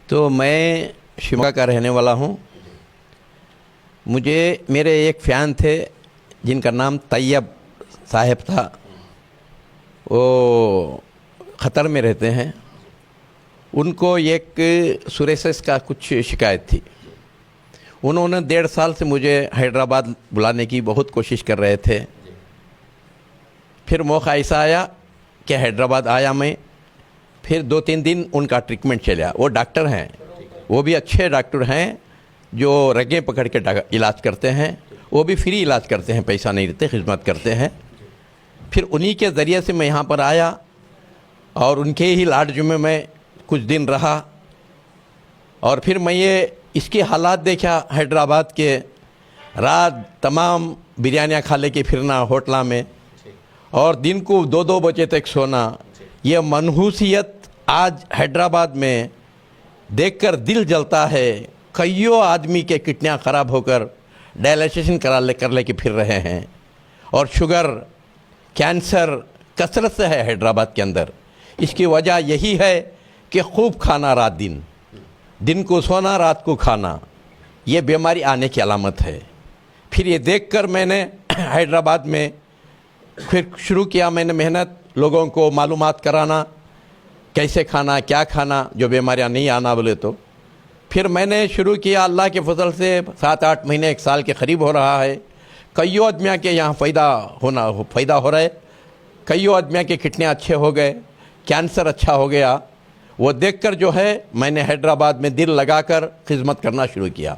तो मैं शिमला का रहने वाला हूँ। मुझे मेरे एक फ़ैन थे जिनका नाम तैयब साहब था। वो ख़तर में रहते हैं। उनको एक सुरेसिस का कुछ शिकायत थी। उन्होंने 1.5 साल से मुझे हैदराबाद बुलाने की बहुत कोशिश कर रहे थे। फिर मौका ऐसा आया कि हैदराबाद आया मैं। फिर 2-3 दिन उनका ट्रीटमेंट चला। वो डॉक्टर हैं, वो भी अच्छे डॉक्टर हैं जो रगें पकड़ के इलाज करते हैं। वो भी फ्री इलाज करते हैं, पैसा नहीं देते, खिदमत करते हैं। फिर उन्हीं के ज़रिए से मैं यहाँ पर आया और उनके ही लॉज में मैं कुछ दिन रहा। और फिर मैं ये इसके हालात देखा हैदराबाद के। रात तमाम बिरयानियाँ खा ले के फिरना होटल में, और दिन को 2-2 बजे तक सोना। ये मनहूसियत आज हैदराबाद में देखकर दिल जलता है। कईयों आदमी के किडनियाँ ख़राब होकर डायलिसिस कर ले के फिर रहे हैं, और शुगर, कैंसर कसरत से है हैदराबाद के अंदर। इसकी वजह यही है कि खूब खाना, रात दिन को सोना, रात को खाना, ये बीमारी आने की अलामत है। फिर ये देखकर मैंने हैदराबाद में फिर शुरू किया मैंने मेहनत, लोगों को मालूमात कराना, कैसे खाना, क्या खाना, जो बीमारियां नहीं आना बोले तो। फिर मैंने शुरू किया, अल्लाह के फजल से 7-8 महीने 1 साल के करीब हो रहा है। कईयों आदमियों के यहाँ फ़ायदा हो रहा है। कईयों आदमियों के किडनी अच्छे हो गए, कैंसर अच्छा हो गया। वो देखकर जो है मैंने हैदराबाद में दिल लगाकर खिदमत करना शुरू किया।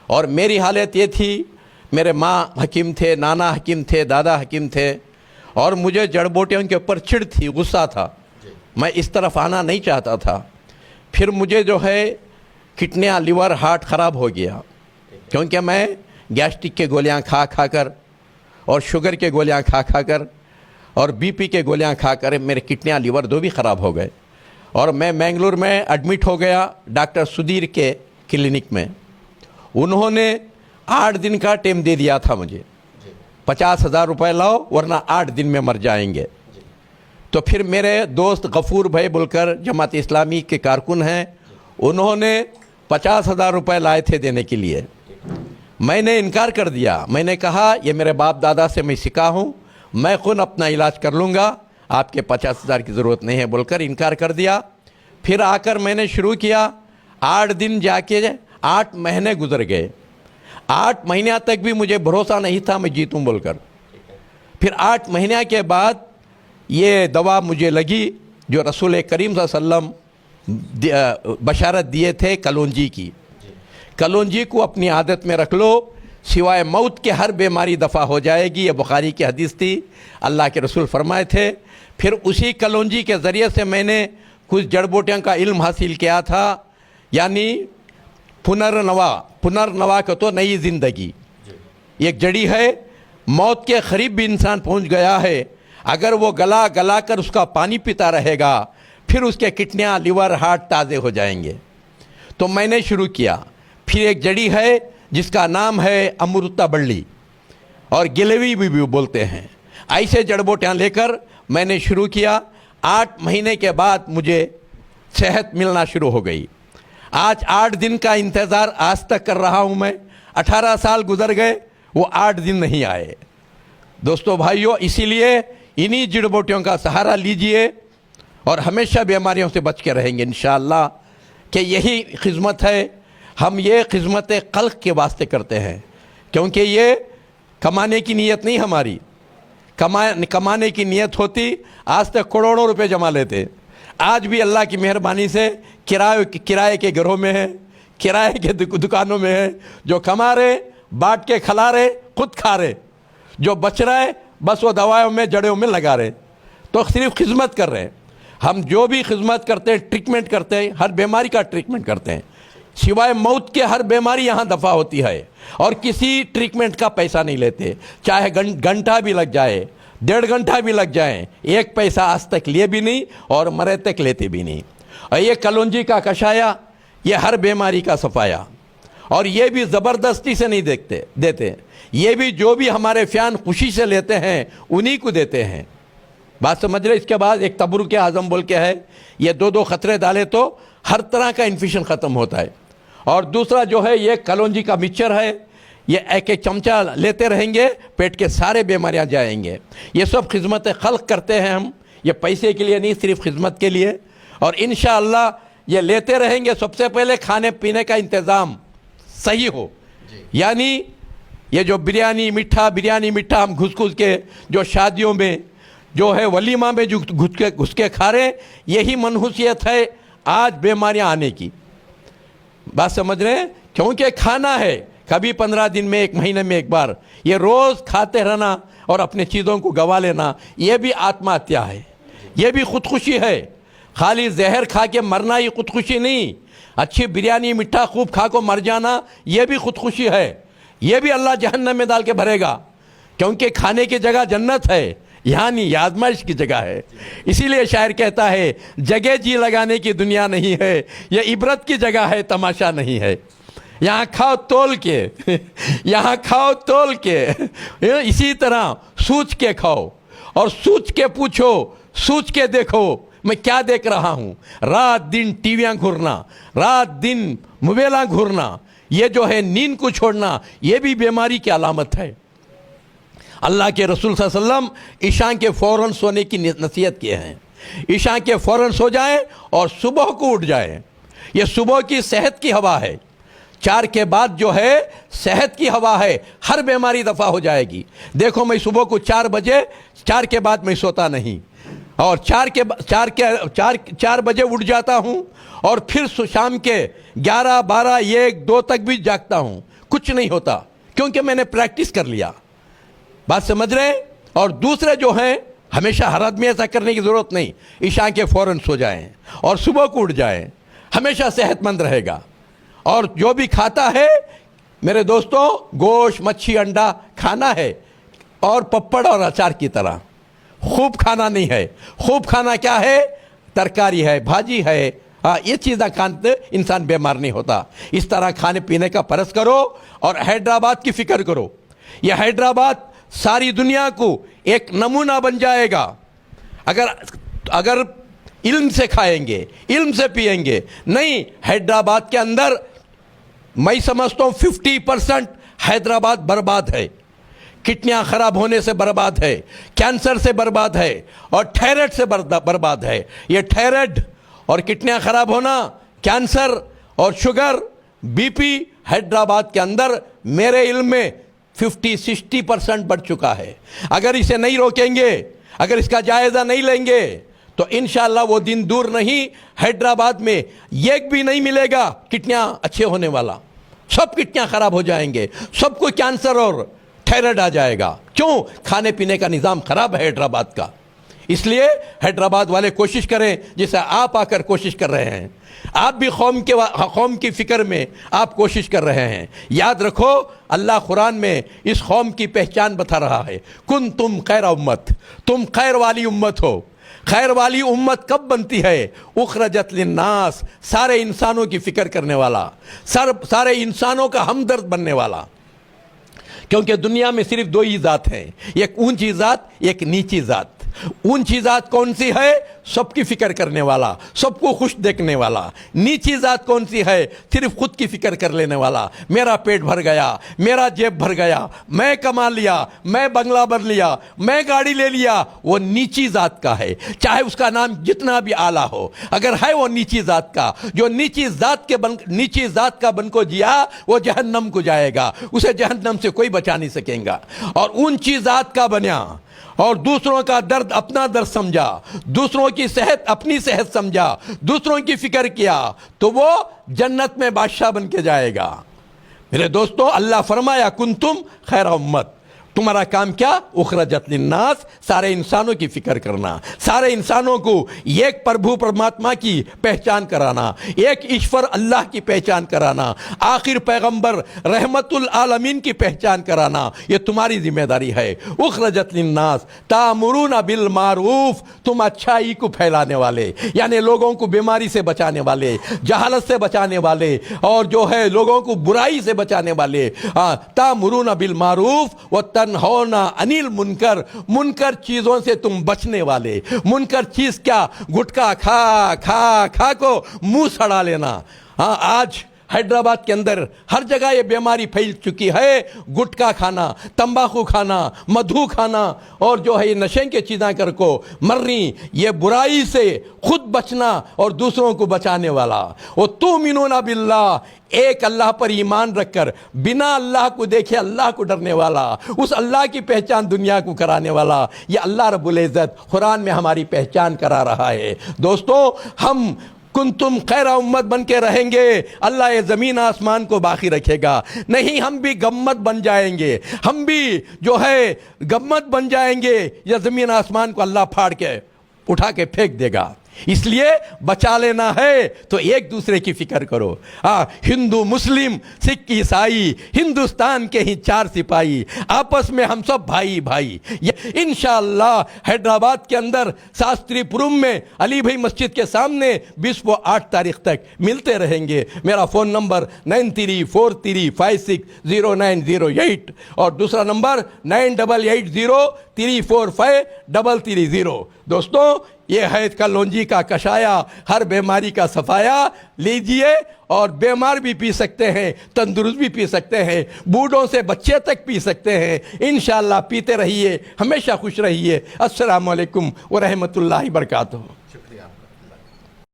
और मेरी हालत ये थी, मेरे माँ हकीम थे, नाना हकीम थे, दादा हकीम थे, और मुझे जड़ बूटियों के ऊपर चिढ़ थी, गुस्सा था। मैं इस तरफ आना नहीं चाहता था। फिर मुझे जो है किडनियाँ, लिवर, हार्ट ख़राब हो गया, क्योंकि मैं गैस्ट्रिक के गोलियाँ खा कर और शुगर के गोलियाँ खा कर और बीपी के गोलियाँ खाकर मेरे किडनियाँ, लिवर दो भी ख़राब हो गए। और मैं मैंगलोर में एडमिट हो गया डॉक्टर सुधीर के क्लिनिक में। उन्होंने 8 दिन का टाइम दे दिया था मुझे, 50,000 रुपये लाओ वरना 8 दिन में मर जाएंगे। तो फिर मेरे दोस्त गफूर भाई बोलकर जमात इस्लामी के कारकुन हैं, उन्होंने 50,000 रुपये लाए थे देने के लिए। मैंने इनकार कर दिया। मैंने कहा ये मेरे बाप दादा से मैं सीखा हूँ, मैं खुद अपना इलाज कर लूँगा, आपके 50,000 की ज़रूरत नहीं है बोलकर इनकार कर दिया। फिर आकर मैंने शुरू किया। 8 दिन जाके 8 महीने गुजर गए। 8 महीने तक भी मुझे भरोसा नहीं था मैं जीतूं बोलकर। फिर 8 महीने के बाद ये दवा मुझे लगी जो रसूल करीम सल्लल्लाहु अलैहि वसल्लम बशारत दिए थे, कलौंजी की। कलौंजी को अपनी आदत में रख लो, सिवाय मौत के हर बीमारी दफ़ा हो जाएगी। ये बुखारी की हदीस थी, अल्लाह के रसूल फरमाए थे। फिर उसी कलौंजी के ज़रिए से मैंने कुछ जड़ बूटियों का इल्म हासिल किया था, यानी पुनर्नवा का तो नई ज़िंदगी। एक जड़ी है, मौत के करीब भी इंसान पहुंच गया है, अगर वो गला कर उसका पानी पीता रहेगा, फिर उसके किडनियाँ, लिवर, हार्ट ताज़े हो जाएंगे। तो मैंने शुरू किया। फिर एक जड़ी है जिसका नाम है अमृता बल्ली, और गिलवी भी बोलते हैं। ऐसे जड़ बूटियाँ लेकर मैंने शुरू किया। 8 महीने के बाद मुझे सेहत मिलना शुरू हो गई। आज 8 दिन का इंतज़ार आज तक कर रहा हूँ मैं। 18 साल गुजर गए, वो 8 दिन नहीं आए। दोस्तों भाइयों, इसीलिए इन्हीं जड़ बूटियों का सहारा लीजिए और हमेशा बीमारियों से बच के रहेंगे इंशाअल्लाह। कि यही खिदमत है। हम ये खिदमत खल्क़ के वास्ते करते हैं, क्योंकि ये कमाने की नीयत नहीं हमारी। कमाने की नीयत होती आज तक करोड़ों रुपए जमा लेते। आज भी अल्लाह की मेहरबानी से किराए के घरों में है, किराए के दुकानों में है। जो कमा रहे, बांट के खिला रहे, खुद खा रहे। जो बच रहा है बस वो दवाओं में, जड़ों में लगा रहे। तो सिर्फ खिदमत कर रहे हैं। हम जो भी खिदमत करते हैं, ट्रीटमेंट करते हैं, हर बीमारी का ट्रीटमेंट करते हैं। सिवाय मौत के हर बीमारी यहाँ दफ़ा होती है, और किसी ट्रीटमेंट का पैसा नहीं लेते। चाहे घंटा भी लग जाए, 1.5 घंटा भी लग जाए, एक पैसा आज तक लिए भी नहीं और मरे तक लेते भी नहीं। और ये कलौंजी का कषाया, ये हर बीमारी का सफाया, और ये भी ज़बरदस्ती से नहीं देते। ये भी जो भी हमारे फ़ैन खुशी से लेते हैं उन्हीं को देते हैं। बात समझ रहे। इसके बाद एक तबरुक आज़म बोल के है, ये 2-2 खतरे डाले तो हर तरह का इन्फेक्शन ख़त्म होता है। और दूसरा जो है ये कलौंजी का मिक्सचर है, ये एक एक चमचा लेते रहेंगे, पेट के सारे बीमारियां जाएंगे। ये सब खिदमत खल्क करते हैं हम, ये पैसे के लिए नहीं, सिर्फ खिदमत के लिए। और इंशाअल्लाह ये लेते रहेंगे। सबसे पहले खाने पीने का इंतज़ाम सही हो, यानी ये जो बिरयानी मीठा हम घुस के जो शादियों में जो है वलीमा में जो घुस के खा रहे हैं, यही मनहूसियत है आज बीमारियां आने की। बात समझ रहे हैं? क्योंकि खाना है कभी 15 दिन में, 1 महीने में एक बार, ये रोज़ खाते रहना और अपने चीज़ों को गवा लेना, ये भी आत्महत्या है, ये भी खुदकुशी है। खाली जहर खा के मरना ही खुदकुशी नहीं, अच्छी बिरयानी मीठा खूब खा को मर जाना ये भी खुदकुशी है। ये भी अल्लाह जहन्नम में डाल के भरेगा, क्योंकि खाने की जगह जन्नत है, यहाँ नहीं, आजमाइश की जगह है। इसीलिए शायर कहता है जगह जी लगाने की दुनिया नहीं है, ये इबरत की जगह है, तमाशा नहीं है। यहाँ खाओ तोल के यहाँ खाओ तोल के, इसी तरह सोच के खाओ और सोच के पूछो, सोच के देखो मैं क्या देख रहा हूँ। रात दिन टीवियाँ घूरना, रात दिन मोबाइल घूरना, ये जो है नींद को छोड़ना, ये भी बीमारी की अलामत है। अल्लाह के रसूल सल्लल्लाहु अलैहि वसल्लम ईशा के फ़ौरन सोने की नसीहत किए हैं। ईशा के फ़ौरन सो जाएं और सुबह को उठ जाएं। ये सुबह की सेहत की हवा है, 4 के बाद जो है सेहत की हवा है, हर बीमारी दफ़ा हो जाएगी। देखो मैं सुबह को 4 बजे, 4 के बाद मैं सोता नहीं, और 4 बजे उठ जाता हूँ और फिर शाम के 11, 12, 1, 2 तक भी जागता हूँ, कुछ नहीं होता, क्योंकि मैंने प्रैक्टिस कर लिया। बात समझ रहे हैं? और दूसरे जो हैं, हमेशा हर आदमी ऐसा करने की ज़रूरत नहीं, ईशा के फ़ौरन सो जाएं और सुबह को उठ जाएं, हमेशा सेहतमंद रहेगा। और जो भी खाता है मेरे दोस्तों, गोश्त, मच्छी, अंडा खाना है, और पपड़ और अचार की तरह खूब खाना नहीं है। खूब खाना क्या है? तरकारी है, भाजी है, ये चीज़ें खाते इंसान बीमार नहीं होता। इस तरह खाने पीने का परस करो। और हैदराबाद की फ़िक्र करो, यह हैदराबाद सारी दुनिया को एक नमूना बन जाएगा अगर इल्म से खाएंगे, इल्म से पिएंगे। नहीं, हैदराबाद के अंदर मैं समझता हूँ 50% हैदराबाद बर्बाद है, किडनियाँ ख़राब होने से बर्बाद है, कैंसर से बर्बाद है, और थायराइड से बर्बाद है। ये थायराइड और किडनियाँ ख़राब होना, कैंसर और शुगर, बीपी हैदराबाद के अंदर मेरे इल्म में 50-60% बढ़ चुका है। अगर इसे नहीं रोकेंगे, अगर इसका जायज़ा नहीं लेंगे, तो इंशाअल्लाह वो दिन दूर नहीं, हैदराबाद में एक भी नहीं मिलेगा किडनियाँ अच्छे होने वाला। सब किडनियाँ ख़राब हो जाएंगे, सबको कैंसर और थायराइड आ जाएगा। क्यों? खाने पीने का निज़ाम ख़राब है हैदराबाद का। इसलिए हैदराबाद वाले कोशिश करें, जैसे आप आकर कोशिश कर रहे हैं, आप भी कौम की फ़िक्र में आप कोशिश कर रहे हैं। याद रखो, अल्लाह कुरान में इस कौम की पहचान बता रहा है, कुन तुम खैर उम्मत, तुम खैर वाली उम्मत हो। खैर वाली उम्मत कब बनती है? उखरजत लिन्नास, सारे इंसानों की फ़िक्र करने वाला, सारे इंसानों का हमदर्द बनने वाला। क्योंकि दुनिया में सिर्फ 2 ही ज़ात हैं, एक ऊंची ज़ात, एक नीची ज़ात। ऊंची ज़ात कौन सी है? सबकी फ़िक्र करने वाला, सबको खुश देखने वाला। नीची ज़ात कौन सी है? सिर्फ खुद की फ़िक्र कर लेने वाला। मेरा पेट भर गया, मेरा जेब भर गया, मैं कमा लिया, मैं बंगला बन लिया, मैं गाड़ी ले लिया, वो नीची ज़ात का है, चाहे उसका नाम जितना भी आला हो। अगर है वो नीची ज़ात का, जो नीची ज़ात का बन को जिया, वो जहन्नम को जाएगा, उसे जहन्नम से कोई बचा नहीं सकेगा। और ऊंची ज़ात का बना और दूसरों का दर्द अपना दर्द समझा, दूसरों की सेहत अपनी सेहत समझा, दूसरों की फिक्र किया, तो वो जन्नत में बादशाह बन के जाएगा। मेरे दोस्तों, अल्लाह फरमाया कुंतुम खैर उम्मत, तुम्हारा काम क्या? उखरजत लिन्नास, सारे इंसानों की फिक्र करना, सारे इंसानों को एक प्रभु परमात्मा की पहचान कराना, एक ईश्वर अल्लाह की पहचान कराना, आखिर पैगंबर रहमतुल आलमीन की पहचान कराना, ये तुम्हारी जिम्मेदारी है। उखरजत लिन्नास तामुरूना बिल मारूफ, तुम अच्छाई को फैलाने वाले, यानी लोगों को बीमारी से बचाने वाले, जहालत से बचाने वाले, और जो है लोगों को बुराई से बचाने वाले। तामुरूना बिल मारूफ व तन्हौना अनिल मुनकर, मुनकर चीज़ों से तुम बचने वाले। मुनकर चीज़ क्या, गुटखा खा खा खा को मुंह सड़ा लेना। हाँ, आज हैदराबाद के अंदर हर जगह ये बीमारी फैल चुकी है। गुटखा खाना, तंबाकू खाना, मधु खाना और जो है ये नशे की चीज़ें कर को मर्री, ये बुराई से खुद बचना और दूसरों को बचाने वाला। वो तुमिनूना बिल्लाह, एक अल्लाह पर ईमान रखकर बिना अल्लाह को देखे अल्लाह को डरने वाला, उस अल्लाह की पहचान दुनिया को कराने वाला, ये अल्लाह रब्बुल इज़्ज़त कुरान में हमारी पहचान करा रहा है। दोस्तों, हम कुंतुम खैरा उम्मत बन के रहेंगे, अल्लाह ये ज़मीन आसमान को बाकी रखेगा। नहीं, हम भी गम्मत बन जाएंगे, हम भी जो है गम्मत बन जाएंगे, या ज़मीन आसमान को अल्लाह फाड़ के उठा के फेंक देगा। इसलिए बचा लेना है तो एक दूसरे की फिक्र करो। हिंदू मुस्लिम सिख ईसाई हिंदुस्तान के ही चार सिपाही, आपस में हम सब भाई भाई। इंशाअल्लाह हैदराबाद के अंदर शास्त्रीपुरम में अली भाई मस्जिद के सामने 20 व 8 तारीख तक मिलते रहेंगे। मेरा फ़ोन नंबर 9343560908 और दूसरा नंबर 9880345330। दोस्तों, ये है कलौंजी का कषाया, हर बीमारी का सफाया लीजिए और बीमार भी पी सकते हैं, तंदुरुस्त भी पी सकते हैं, बूढ़ों से बच्चे तक पी सकते हैं। इंशाअल्लाह पीते रहिए, हमेशा खुश रहिए। अस्सलामु अलैकुम व रहमतुल्लाहि व बरकातुहू।